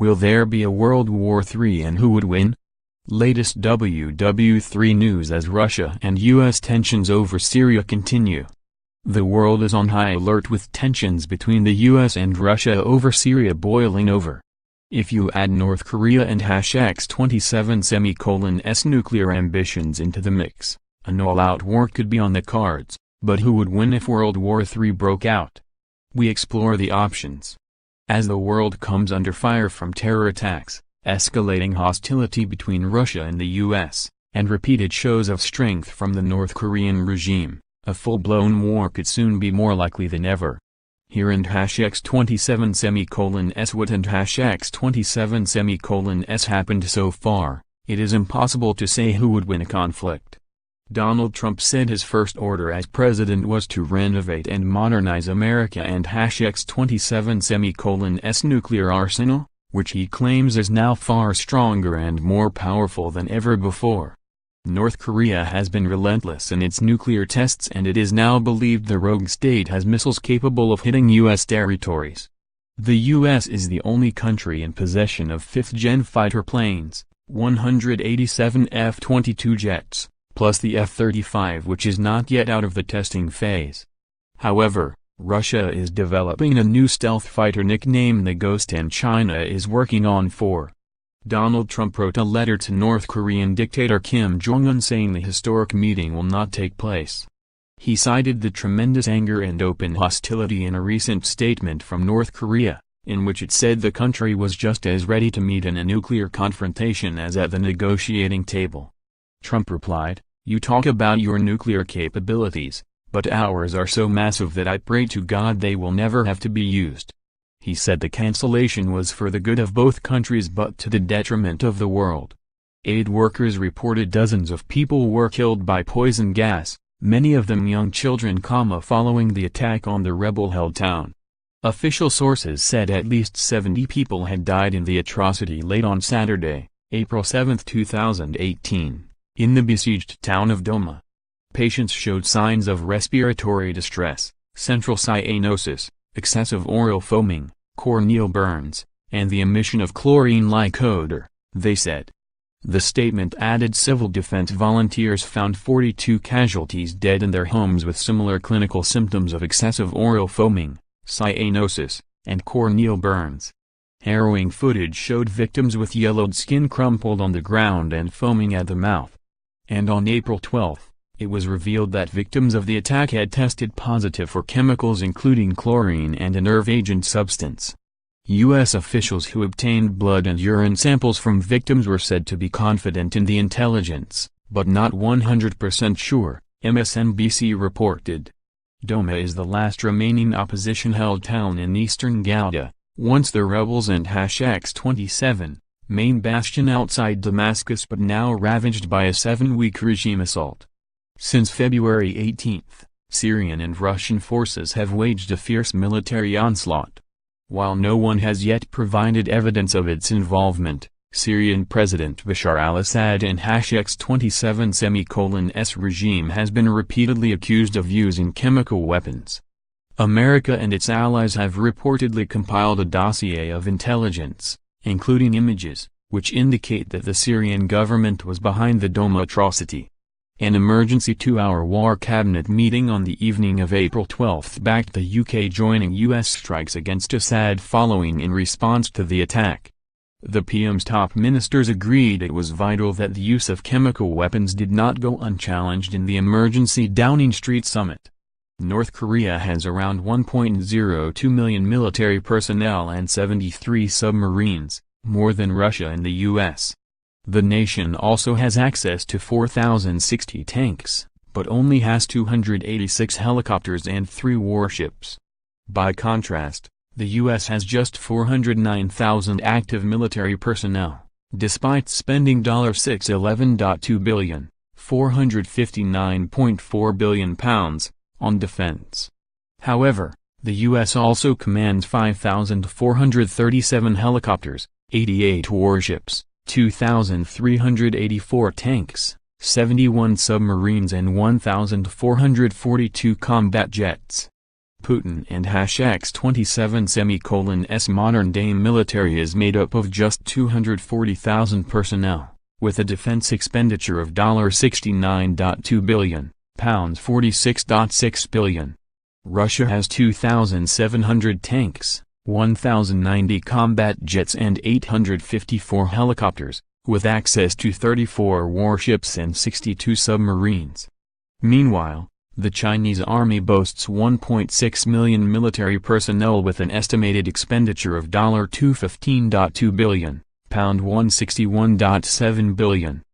Will there be a World War III and who would win? Latest WW3 news as Russia and U.S. tensions over Syria continue. The world is on high alert with tensions between the U.S. and Russia over Syria boiling over. If you add North Korea and X-27's nuclear ambitions into the mix, an all-out war could be on the cards, but who would win if World War III broke out? We explore the options. As the world comes under fire from terror attacks, escalating hostility between Russia and the U.S., and repeated shows of strength from the North Korean regime, a full-blown war could soon be more likely than ever. Here and X-27's what and X-27's happened so far, it is impossible to say who would win a conflict. Donald Trump said his first order as president was to renovate and modernize America and X-27's nuclear arsenal, which he claims is now far stronger and more powerful than ever before. North Korea has been relentless in its nuclear tests, and it is now believed the rogue state has missiles capable of hitting U.S. territories. The U.S. is the only country in possession of 5th-gen fighter planes, 187 F-22 jets, plus the F-35, which is not yet out of the testing phase. However, Russia is developing a new stealth fighter nicknamed the Ghost, and China is working on 4. Donald Trump wrote a letter to North Korean dictator Kim Jong-un saying the historic meeting will not take place. He cited the tremendous anger and open hostility in a recent statement from North Korea, in which it said the country was just as ready to meet in a nuclear confrontation as at the negotiating table. Trump replied, "You talk about your nuclear capabilities, but ours are so massive that I pray to God they will never have to be used." He said the cancellation was for the good of both countries but to the detriment of the world. Aid workers reported dozens of people were killed by poison gas, many of them young children, following the attack on the rebel-held town. Official sources said at least 70 people had died in the atrocity late on Saturday, April 7, 2018, in the besieged town of Doma. Patients showed signs of respiratory distress, central cyanosis, excessive oral foaming, corneal burns, and the emission of chlorine-like odor, they said. The statement added civil defense volunteers found 42 casualties dead in their homes with similar clinical symptoms of excessive oral foaming, cyanosis, and corneal burns. Harrowing footage showed victims with yellowed skin crumpled on the ground and foaming at the mouth. And on April 12, it was revealed that victims of the attack had tested positive for chemicals including chlorine and a nerve agent substance. U.S. officials who obtained blood and urine samples from victims were said to be confident in the intelligence, but not 100% sure, MSNBC reported. Doma is the last remaining opposition-held town in eastern Ghouta, once the rebels and X-27, main bastion outside Damascus, but now ravaged by a 7-week regime assault. Since February 18, Syrian and Russian forces have waged a fierce military onslaught. While no one has yet provided evidence of its involvement, Syrian President Bashar al-Assad and X-27's regime has been repeatedly accused of using chemical weapons. America and its allies have reportedly compiled a dossier of intelligence, including images, which indicate that the Syrian government was behind the Doma atrocity. An emergency 2-hour war cabinet meeting on the evening of April 12 backed the UK joining US strikes against Assad following in response to the attack. The PM's top ministers agreed it was vital that the use of chemical weapons did not go unchallenged in the emergency Downing Street summit. North Korea has around 1.02 million military personnel and 73 submarines, more than Russia and the US. The nation also has access to 4,060 tanks, but only has 286 helicopters and 3 warships. By contrast, the U.S. has just 409,000 active military personnel, despite spending $611.2 billion, £459.4 billion, on defense. However, the U.S. also commands 5,437 helicopters, 88 warships, 2,384 tanks, 71 submarines and 1,442 combat jets. Putin and X-27's modern-day military is made up of just 240,000 personnel, with a defense expenditure of $69.2 billion, £46.6 billion. Russia has 2,700 tanks, 1,090 combat jets and 854 helicopters, with access to 34 warships and 62 submarines. Meanwhile, the Chinese army boasts 1.6 million military personnel with an estimated expenditure of $215.2 billion, £161.7 billion.